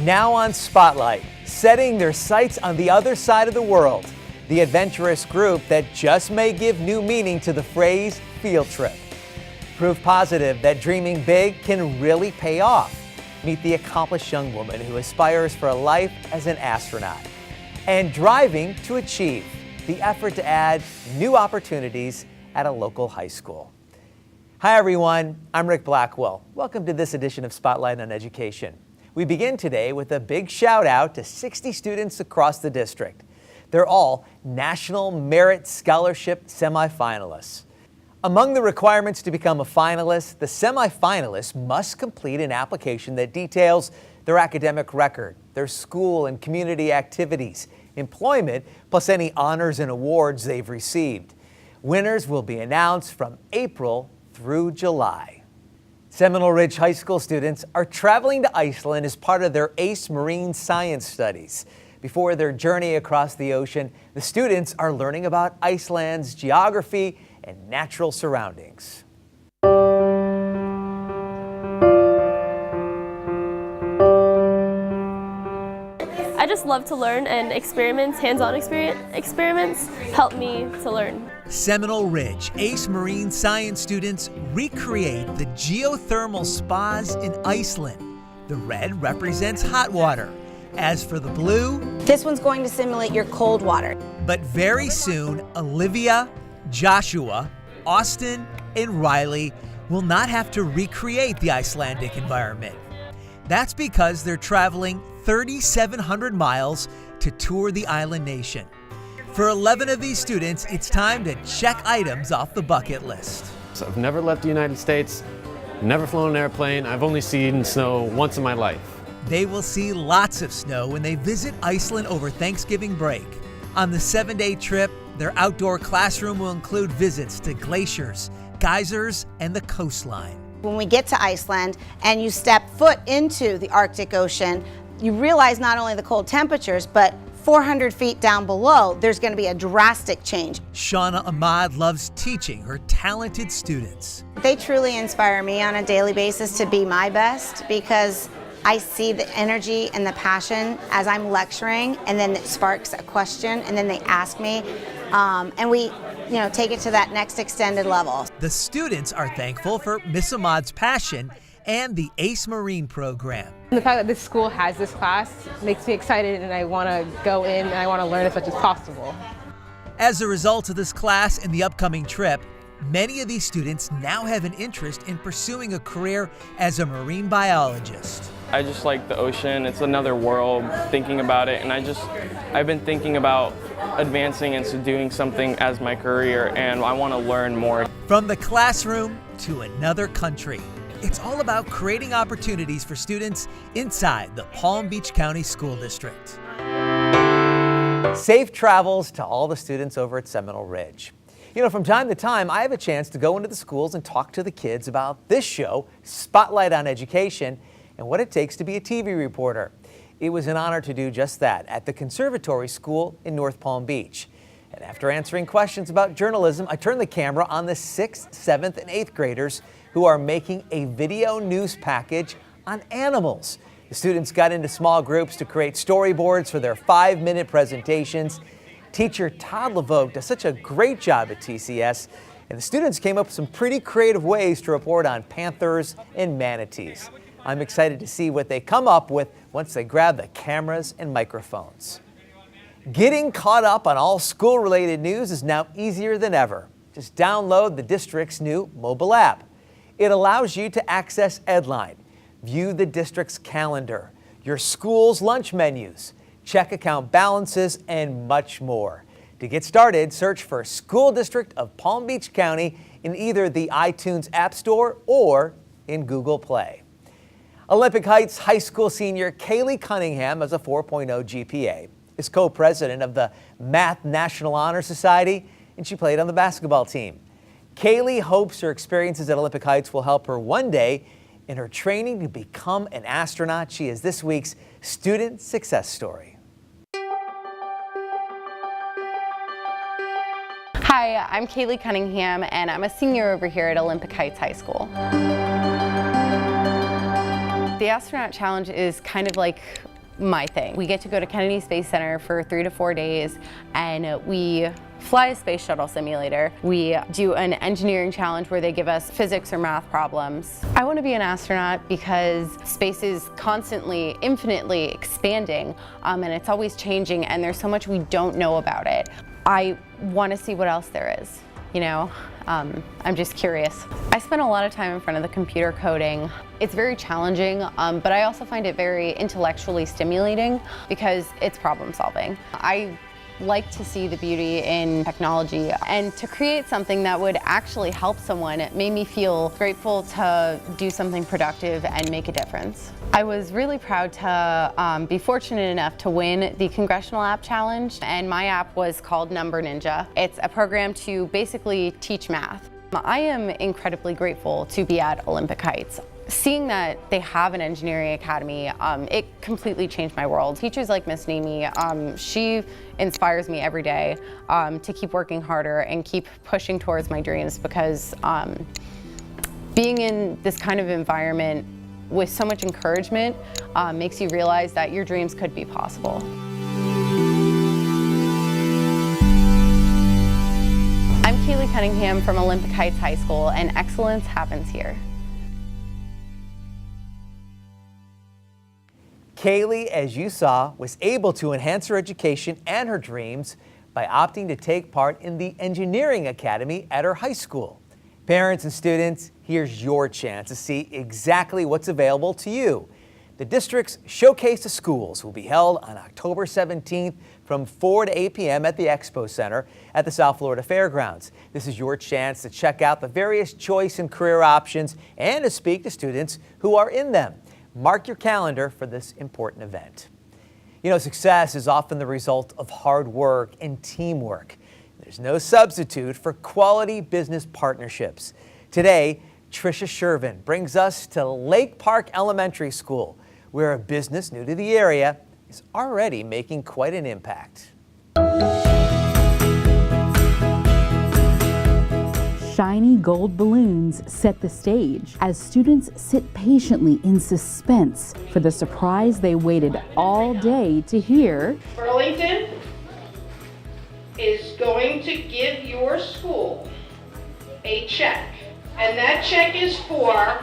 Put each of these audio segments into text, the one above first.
Now on Spotlight, setting their sights on the other side of the world, the adventurous group that just may give new meaning to the phrase field trip. Proof positive that dreaming big can really pay off. Meet the accomplished young woman who aspires for a life as an astronaut. And driving to achieve, the effort to add new opportunities at a local high school. Hi everyone, I'm Rick Blackwell. Welcome to this edition of Spotlight on Education. We begin today with a big shout out to 60 students across the district. They're all National Merit Scholarship semifinalists. Among the requirements to become a finalist, the semifinalists must complete an application that details their academic record, their school and community activities, employment, plus any honors and awards they've received. Winners will be announced from April through July. Seminole Ridge High School students are traveling to Iceland as part of their ACE Marine Science Studies. Before their journey across the ocean, the students are learning about Iceland's geography and natural surroundings. I just love to learn, and experiments, hands-on experiments help me to learn. Seminole Ridge ACE Marine Science students recreate the geothermal spas in Iceland. The red represents hot water. As for the blue, this one's going to simulate your cold water. But very soon, Olivia, Joshua, Austin, and RYLEIGH will not have to recreate the Icelandic environment. That's because they're traveling 3,700 miles to tour the island nation. For 11 of these students, it's time to check items off the bucket list. So I've never left the United States, never flown an airplane. I've only seen snow once in my life. They will see lots of snow when they visit Iceland over Thanksgiving break. On the 7-day trip, their outdoor classroom will include visits to glaciers, geysers, and the coastline. When we get to Iceland and you step foot into the Arctic Ocean, you realize not only the cold temperatures, but 400 feet down below, there's going to be a drastic change. Shauna Ahmad loves teaching her talented students. They truly inspire me on a daily basis to be my best, because I see the energy and the passion as I'm lecturing, and then it sparks a question, and then they ask me, and we take it to that next extended level. The students are thankful for Miss Ahmad's passion and the ACE Marine program. The fact that this school has this class makes me excited, and I want to go in and I want to learn as much as possible. As a result of this class and the upcoming trip, many of these students now have an interest in pursuing a career as a marine biologist. I just like the ocean. It's another world, thinking about it, and I've been thinking about advancing into doing something as my career, and I want to learn more. From the classroom to another country, it's all about creating opportunities for students inside the Palm Beach County School District. Safe travels to all the students over at Seminole Ridge. From time to time, I have a chance to go into the schools and talk to the kids about this show, Spotlight on Education, and what it takes to be a TV reporter. It was an honor to do just that at the Conservatory School in North Palm Beach. And after answering questions about journalism, I turned the camera on the 6th, 7th, and 8th graders who are making a video news package on animals. The students got into small groups to create storyboards for their 5-minute presentations. Teacher Todd LeVogue does such a great job at TCS, and the students came up with some pretty creative ways to report on panthers and manatees. I'm excited to see what they come up with once they grab the cameras and microphones. Getting caught up on all school-related news is now easier than ever. Just download the district's new mobile app. It allows you to access Edline, view the district's calendar, your school's lunch menus, check account balances, and much more. To get started, search for School District of Palm Beach County in either the iTunes App Store or in Google Play. Olympic Heights High School senior KAYLEE Cunningham has a 4.0 GPA, is co-president of the Math National Honor Society, and she played on the basketball team. KAYLEE hopes her experiences at Olympic Heights will help her one day in her training to become an astronaut. She is this week's student success story. Hi, I'm KAYLEE Cunningham, and I'm a senior over here at Olympic Heights High School. The astronaut challenge is kind of like my thing. We get to go to Kennedy Space Center for 3 to 4 days, and we fly a space shuttle simulator. We do an engineering challenge where they give us physics or math problems. I want to be an astronaut because space is constantly, infinitely expanding, and it's always changing, and there's so much we don't know about it. I want to see what else there is, you know? I'm just curious. I spend a lot of time in front of the computer coding. It's very challenging, but I also find it very intellectually stimulating because it's problem solving. I like to see the beauty in technology, and to create something that would actually help someone, it made me feel grateful to do something productive and make a difference. I was really proud to be fortunate enough to win the Congressional App Challenge, and my app was called Number Ninja. It's a program to basically teach math. I am incredibly grateful to be at Olympic Heights. Seeing that they have an engineering academy, it completely changed my world. Teachers like Miss Nemi, she inspires me every day to keep working harder and keep pushing towards my dreams, because being in this kind of environment with so much encouragement makes you realize that your dreams could be possible. I'm KAYLEE Cunningham from Olympic Heights High School, and excellence happens here. KAYLEE, as you saw, was able to enhance her education and her dreams by opting to take part in the Engineering Academy at her high school. Parents and students, here's your chance to see exactly what's available to you. The district's Showcase of Schools will be held on October 17th from 4 to 8 p.m. at the Expo Center at the South Florida Fairgrounds. This is your chance to check out the various choice and career options and to speak to students who are in them. Mark your calendar for this important event. You know, success is often the result of hard work and teamwork. There's no substitute for quality business partnerships. Today, Tricia Shervin brings us to Lake Park Elementary School, where a business new to the area is already making quite an impact. Shiny gold balloons set the stage as students sit patiently in suspense for the surprise they waited all day to hear. Wellington is going to give your school a check, and that check is for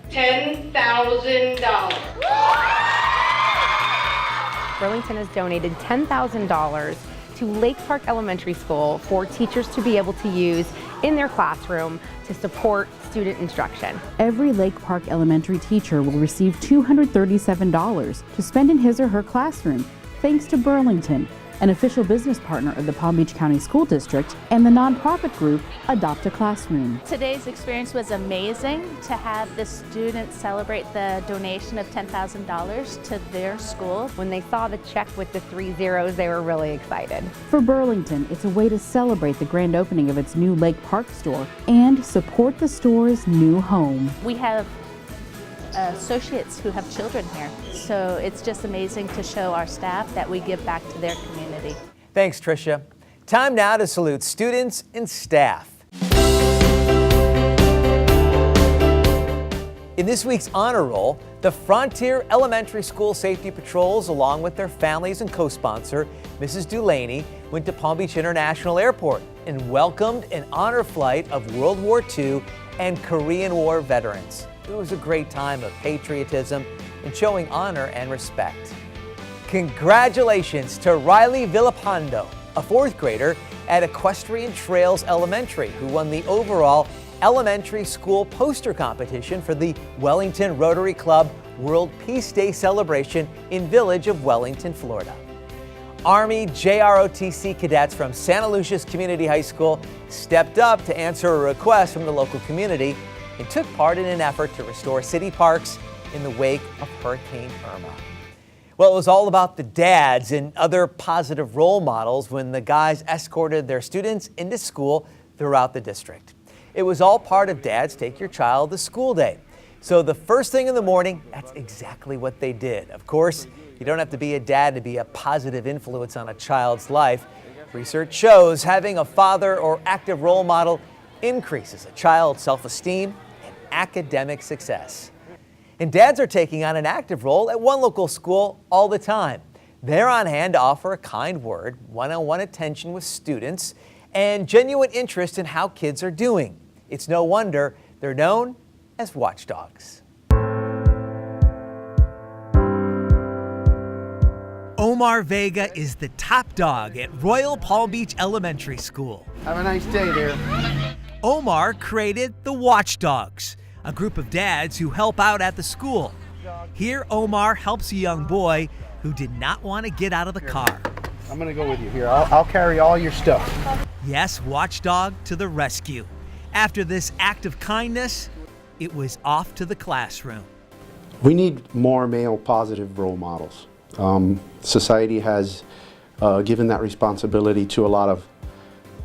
$10,000. Burlington has donated $10,000 to Lake Park Elementary School for teachers to be able to use in their classroom to support student instruction. Every Lake Park Elementary teacher will receive $237 to spend in his or her classroom, thanks to Burlington, an official business partner of the Palm Beach County School District, and the nonprofit group Adopt a Classroom. Today's experience was amazing to have the students celebrate the donation of $10,000 to their school. When they saw the check with the 3 zeros, they were really excited. For Burlington, it's a way to celebrate the grand opening of its new Lake Park store and support the store's new home. We have associates who have children here, so it's just amazing to show our staff that we give back to their community. Thanks, Tricia. Time now to salute students and staff. In this week's honor roll, the Frontier Elementary School Safety Patrols, along with their families and co-sponsor, Mrs. Dulaney, went to Palm Beach International Airport and welcomed an honor flight of World War II and Korean War veterans. It was a great time of patriotism and showing honor and respect. Congratulations to RYLEIGH VILLAPANDO, a 4th grader at Equestrian Trails Elementary, who won the overall elementary school poster competition for the Wellington Rotary Club World Peace Day celebration in Village of Wellington, Florida. Army JROTC cadets from SANTALUCES Community High School stepped up to answer a request from the local community and took part in an effort to restore city parks in the wake of Hurricane Irma. Well, it was all about the dads and other positive role models when the guys escorted their students into school throughout the district. It was all part of Dads Take Your Child to School Day. So the first thing in the morning, that's exactly what they did. Of course, you don't have to be a dad to be a positive influence on a child's life. Research shows having a father or active role model increases a child's self-esteem and academic success. And dads are taking on an active role at one local school all the time. They're on hand to offer a kind word, one-on-one attention with students, and genuine interest in how kids are doing. It's no wonder they're known as watchdogs. Omar Vega is the top dog at Royal Palm Beach Elementary School. Have a nice day there. Omar created the Watchdogs, a group of dads who help out at the school. Here, Omar helps a young boy who did not want to get out of the car. I'm gonna go with you here. I'll carry all your stuff. Yes, Watchdog to the rescue. After this act of kindness, it was off to the classroom. We need more male positive role models. Society has given that responsibility to a lot of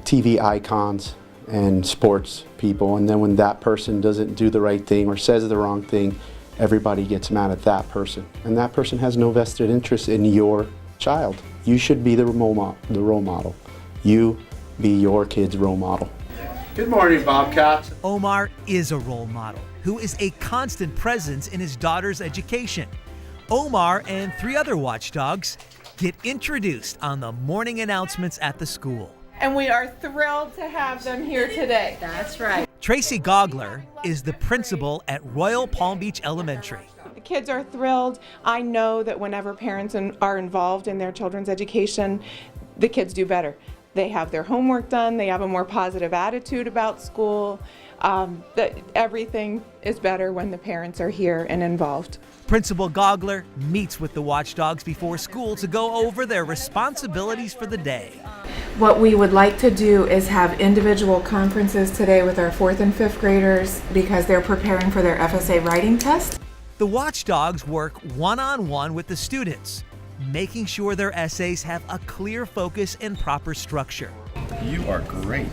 TV icons and sports people, and then when that person doesn't do the right thing or says the wrong thing, everybody gets mad at that person. And that person has no vested interest in your child. You should be the role model. You be your kid's role model. Good morning, Bobcats. Omar is a role model who is a constant presence in his daughter's education. Omar and 3 other watchdogs get introduced on the morning announcements at the school. And we are thrilled to have them here today. That's right. TRACY GAUGLER is the principal at Royal Palm Beach Elementary. The kids are thrilled. I know that whenever parents are involved in their children's education, the kids do better. They have their homework done, they have a more positive attitude about school. Everything is better when the parents are here and involved. Principal Gaugler meets with the watchdogs before school to go over their responsibilities for the day. What we would like to do is have individual conferences today with our 4th and 5th graders because they're preparing for their FSA writing test. The watchdogs work one-on-one with the students, making sure their essays have a clear focus and proper structure. You are great.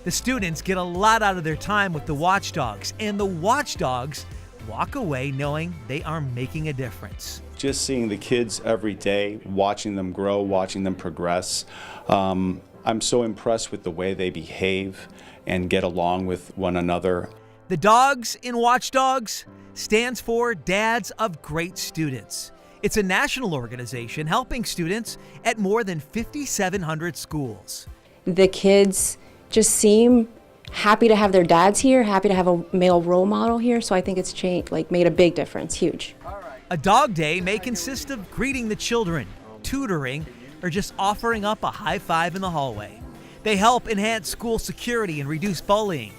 The students get a lot out of their time with the watchdogs, and the watchdogs walk away knowing they are making a difference. Just seeing the kids every day, watching them grow, watching them progress. I'm so impressed with the way they behave and get along with one another. The dogs in Watchdogs stands for Dads of Great Students. It's a national organization helping students at more than 5,700 schools. The kids just seem happy to have their dads here, happy to have a male role model here, so I think it's made a big difference, huge. A dog day may consist of greeting the children, tutoring, or just offering up a high five in the hallway. They help enhance school security and reduce bullying.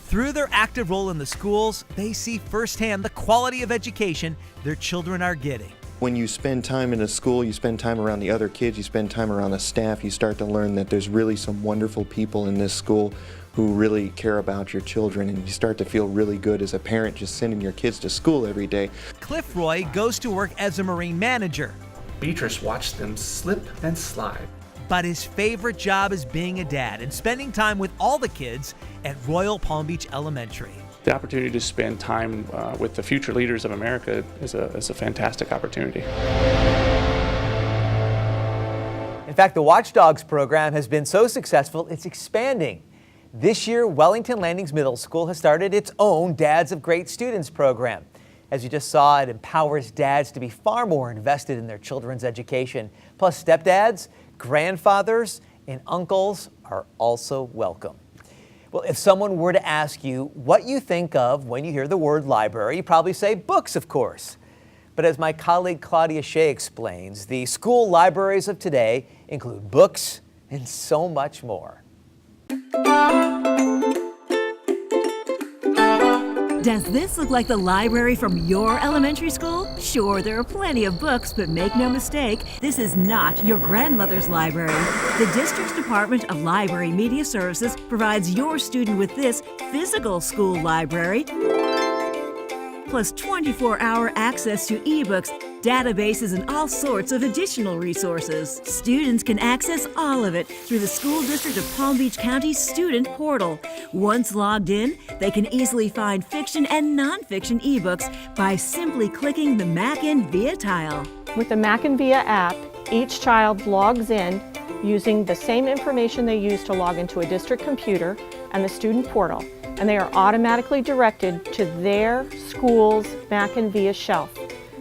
Through their active role in the schools, they see firsthand the quality of education their children are getting. When you spend time in a school, you spend time around the other kids, you spend time around the staff, you start to learn that there's really some wonderful people in this school who really care about your children, and you start to feel really good as a parent just sending your kids to school every day. Cliff Roy goes to work as a Marine manager. Beatrice watched them slip and slide. But his favorite job is being a dad and spending time with all the kids at Royal Palm Beach Elementary. The opportunity to spend time with the future leaders of America is a fantastic opportunity. In fact, the Watchdogs program has been so successful, it's expanding. This year, Wellington Landings Middle School has started its own Dads of Great Students program. As you just saw, it empowers dads to be far more invested in their children's education. Plus, stepdads, grandfathers, and uncles are also welcome. Well, if someone were to ask you what you think of when you hear the word library, you probably say books, of course. But as my colleague Claudia Shea explains, the school libraries of today include books and so much more. Does this look like the library from your elementary school? Sure, there are plenty of books, but make no mistake, this is not your grandmother's library. The district's Department of Library Media Services provides your student with this physical school library, plus 24-hour access to ebooks, databases, and all sorts of additional resources. Students can access all of it through the School District of Palm Beach County's Student Portal. Once logged in, they can easily find fiction and nonfiction ebooks by simply clicking the Mac and VIA tile. With the Mac and VIA app, each child logs in using the same information they use to log into a district computer and the student portal. and they are automatically directed to their school's Mac and VIA shelf.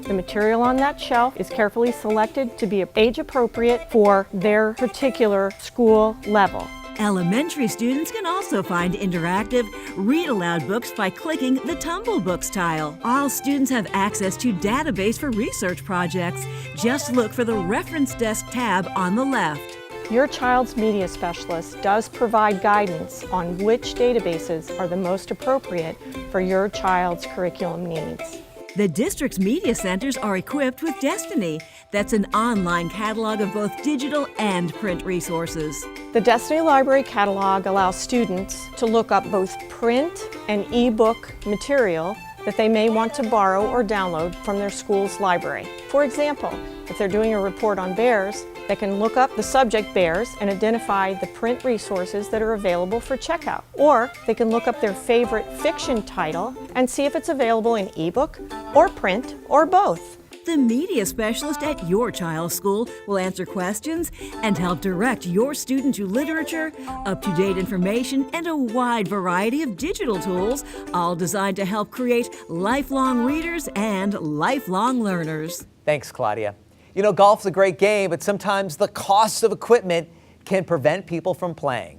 The material on that shelf is carefully selected to be age appropriate for their particular school level. Elementary students can also find interactive, read-aloud books by clicking the Tumble Books tile. All students have access to database for research projects. Just look for the Reference Desk tab on the left. Your child's media specialist does provide guidance on which databases are the most appropriate for your child's curriculum needs. The district's media centers are equipped with Destiny. That's an online catalog of both digital and print resources. The Destiny Library Catalog allows students to look up both print and e-book material that they may want to borrow or download from their school's library. For example, if they're doing a report on bears, they can look up the subject bears and identify the print resources that are available for checkout. Or they can look up their favorite fiction title and see if it's available in ebook or print or both. The media specialist at your child's school will answer questions and help direct your student to literature, up-to-date information, and a wide variety of digital tools, all designed to help create lifelong readers and lifelong learners. Thanks, Claudia. You know, golf's a great game, but sometimes the cost of equipment can prevent people from playing.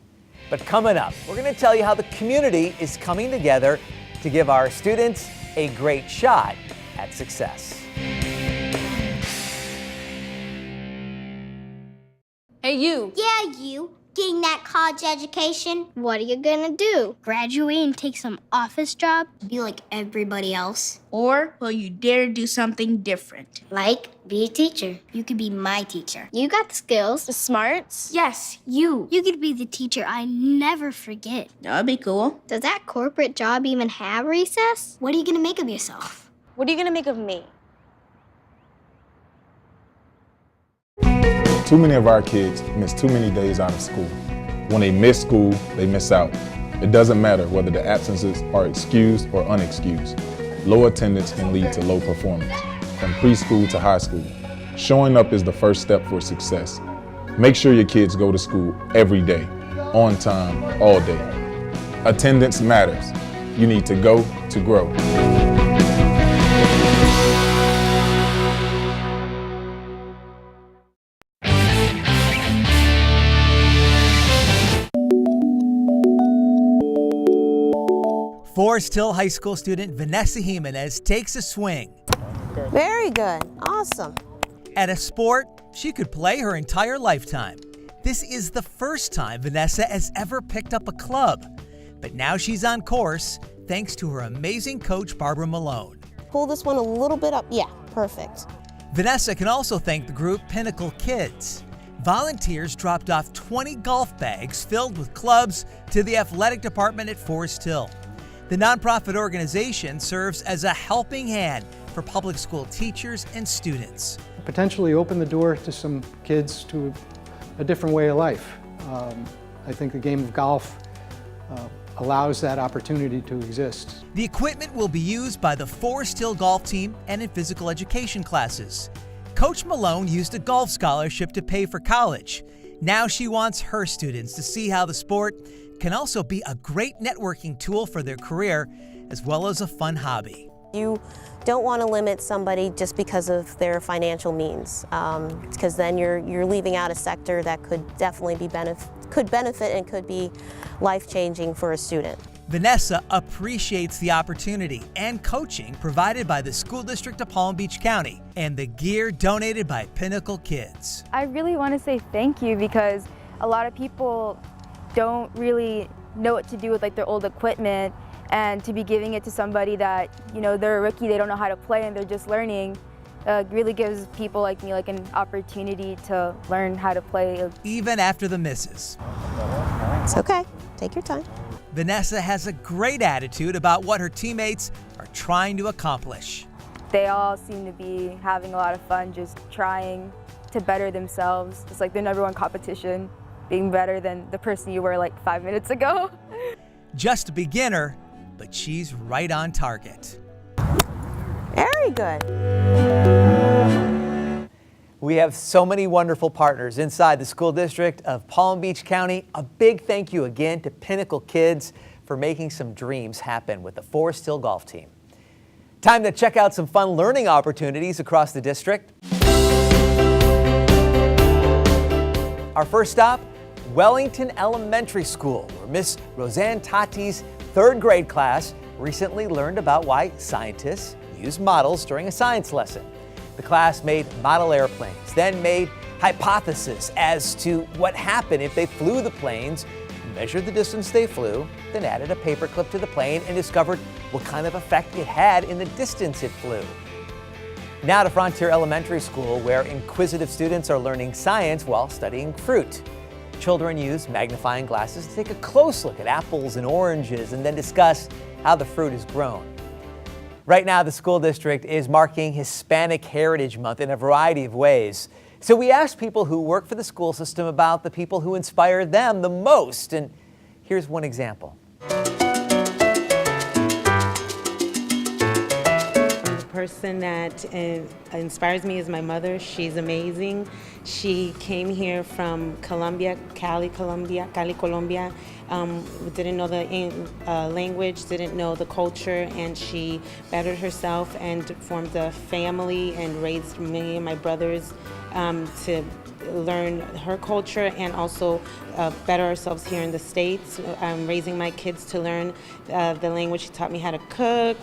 But coming up, we're going to tell you how the community is coming together to give our students a great shot at success. Hey, you. Yeah, you. Getting that college education, what are you gonna do? Graduate and take some office job? Be like everybody else? Or will you dare do something different? Like, be a teacher. You could be my teacher. You got the skills. The smarts? Yes, you. You could be the teacher I never forget. That would be cool. Does that corporate job even have recess? What are you gonna make of yourself? What are you gonna make of me? Too many of our kids miss too many days out of school. When they miss school, they miss out. It doesn't matter whether the absences are excused or unexcused. Low attendance can lead to low performance, from preschool to high school. Showing up is the first step for success. Make sure your kids go to school every day, on time, all day. Attendance matters. You need to go to grow. Forest Hill High School student Vanessa Jimenez takes a swing. Very good. Awesome. At a sport she could play her entire lifetime. This is the first time Vanessa has ever picked up a club. But now she's on course thanks to her amazing coach, Barbara Malone. Pull this one a little bit up. Yeah, perfect. Vanessa can also thank the group Pinnacle Kids. Volunteers dropped off 20 golf bags filled with clubs to the athletic department at Forest Hill. The nonprofit organization serves as a helping hand for public school teachers and students. Potentially open the door to some kids to a different way of life. I think the game of golf allows that opportunity to exist. The equipment will be used by the Forest Hill golf team and in physical education classes. Coach Malone used a golf scholarship to pay for college. Now she wants her students to see how the sport can also be a great networking tool for their career, as well as a fun hobby. You don't want to limit somebody just because of their financial means, because then you're leaving out a sector that could definitely be benefit and could be life-changing for a student. Vanessa appreciates the opportunity and coaching provided by the School District of Palm Beach County and the gear donated by Pinnacle Kids. I really want to say thank you because a lot of people don't really know what to do with like their old equipment, and to be giving it to somebody that, you know, they're a rookie, they don't know how to play and they're just learning, really gives people like me like an opportunity to learn how to play. Even after the misses. It's okay, take your time. Vanessa has a great attitude about what her teammates are trying to accomplish. They all seem to be having a lot of fun, just trying to better themselves. It's like their #1 competition, being better than the person you were like 5 minutes ago. Just a beginner, but she's right on target. Very good. We have so many wonderful partners inside the School District of Palm Beach County. A big thank you again to Pinnacle Kids for making some dreams happen with the Forest Hill golf team. Time to check out some fun learning opportunities across the district. Our first stop, Wellington Elementary School, where Miss Roseanne Tati's third grade class recently learned about why scientists use models during a science lesson. The class made model airplanes, then made hypotheses as to what happened if they flew the planes, measured the distance they flew, then added a paperclip to the plane and discovered what kind of effect it had in the distance it flew. Now to Frontier Elementary School, where inquisitive students are learning science while studying fruit. Children use magnifying glasses to take a close look at apples and oranges and then discuss how the fruit is grown. Right now, the school district is marking Hispanic Heritage Month in a variety of ways. So we asked people who work for the school system about the people who inspired them the most, and here's one example. The person that inspires me is my mother. She's amazing. She came here from Colombia, Cali, Colombia. Didn't know the language, didn't know the culture, and she bettered herself and formed a family and raised me and my brothers to learn her culture and also better ourselves here in the States. Raising my kids to learn the language. She taught me how to cook,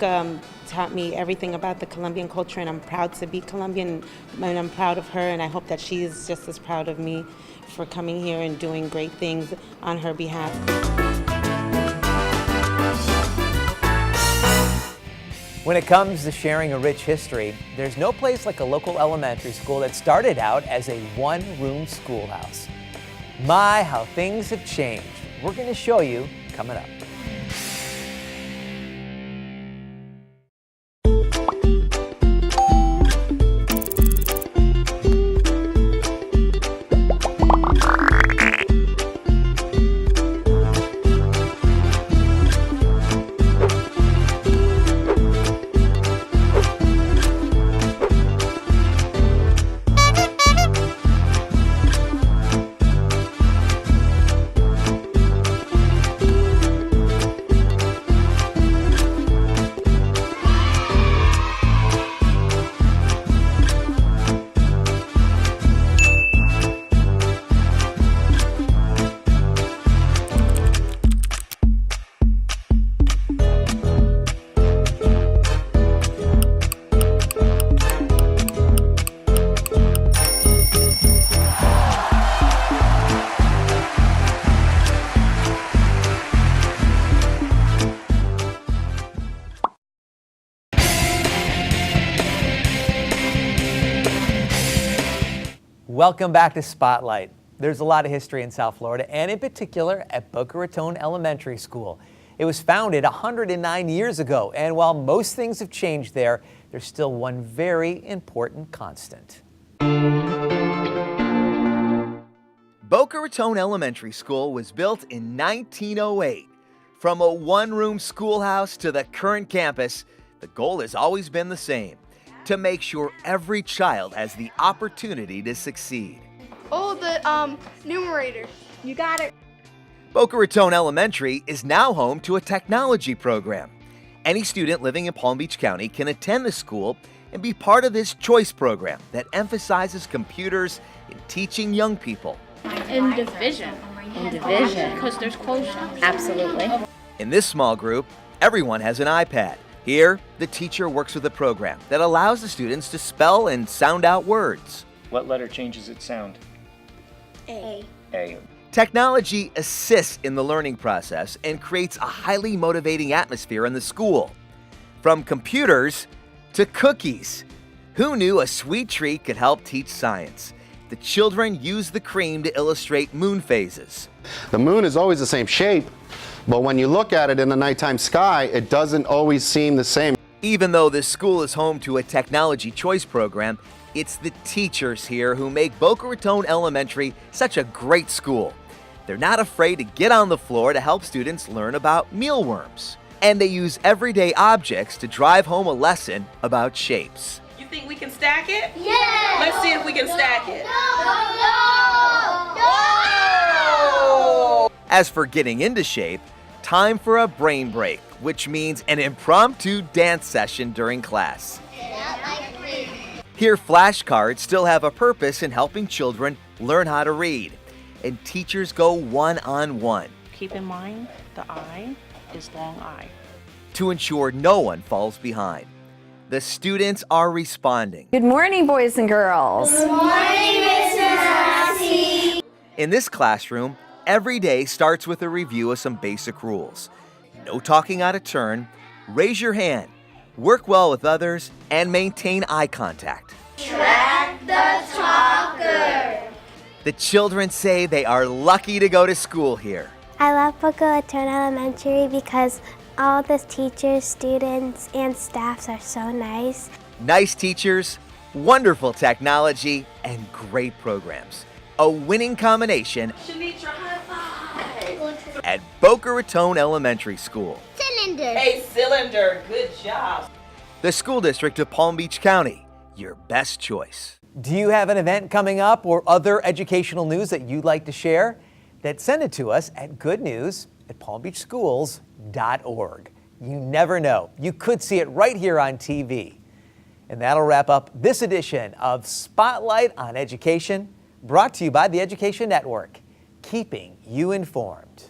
taught me everything about the Colombian culture, and I'm proud to be Colombian, and I'm proud of her, and I hope that she is just as proud of me for coming here and doing great things on her behalf. When it comes to sharing a rich history, there's no place like a local elementary school that started out as a one-room schoolhouse. My, how things have changed. We're going to show you coming up. Welcome back to Spotlight. There's a lot of history in South Florida, and in particular at Boca Raton Elementary School. It was founded 109 years ago, and while most things have changed there, there's still one very important constant. Boca Raton Elementary School was built in 1908. From a one-room schoolhouse to the current campus, the goal has always been the same: to make sure every child has the opportunity to succeed. Oh, the numerator. You got it. Boca Raton Elementary is now home to a technology program. Any student living in Palm Beach County can attend the school and be part of this choice program that emphasizes computers in teaching young people. And division. Because there's quotient. Absolutely. In this small group, everyone has an iPad. Here, the teacher works with a program that allows the students to spell and sound out words. What letter changes its sound? A. A. Technology assists in the learning process and creates a highly motivating atmosphere in the school. From computers to cookies. Who knew a sweet treat could help teach science? The children use the cream to illustrate moon phases. The moon is always the same shape, but when you look at it in the nighttime sky, it doesn't always seem the same. Even though this school is home to a technology choice program, it's the teachers here who make Boca Raton Elementary such a great school. They're not afraid to get on the floor to help students learn about mealworms. And they use everyday objects to drive home a lesson about shapes. You think we can stack it? Yeah! Let's see if we can stack it. As for getting into shape, time for a brain break, which means an impromptu dance session during class. Here, flashcards still have a purpose in helping children learn how to read, and teachers go one-on-one. Keep in mind, the I is long I. To ensure no one falls behind. The students are responding. Good morning, boys and girls. Good morning, Mrs. Massey. In this classroom, every day starts with a review of some basic rules. No talking out of turn, raise your hand, work well with others, and maintain eye contact. Track the talker. The children say they are lucky to go to school here. I love Boca Raton Elementary because all the teachers, students, and staffs are so nice. Nice teachers, wonderful technology, and great programs. A winning combination at Boca Raton Elementary School. Cylinder. Hey, cylinder, good job. The school district of Palm Beach County, your best choice. Do you have an event coming up or other educational news that you'd like to share? Then send it to us at goodnews@palmbeachschools.org. You never know. You could see it right here on TV. And that'll wrap up this edition of Spotlight on Education, brought to you by the Education Network, keeping you informed.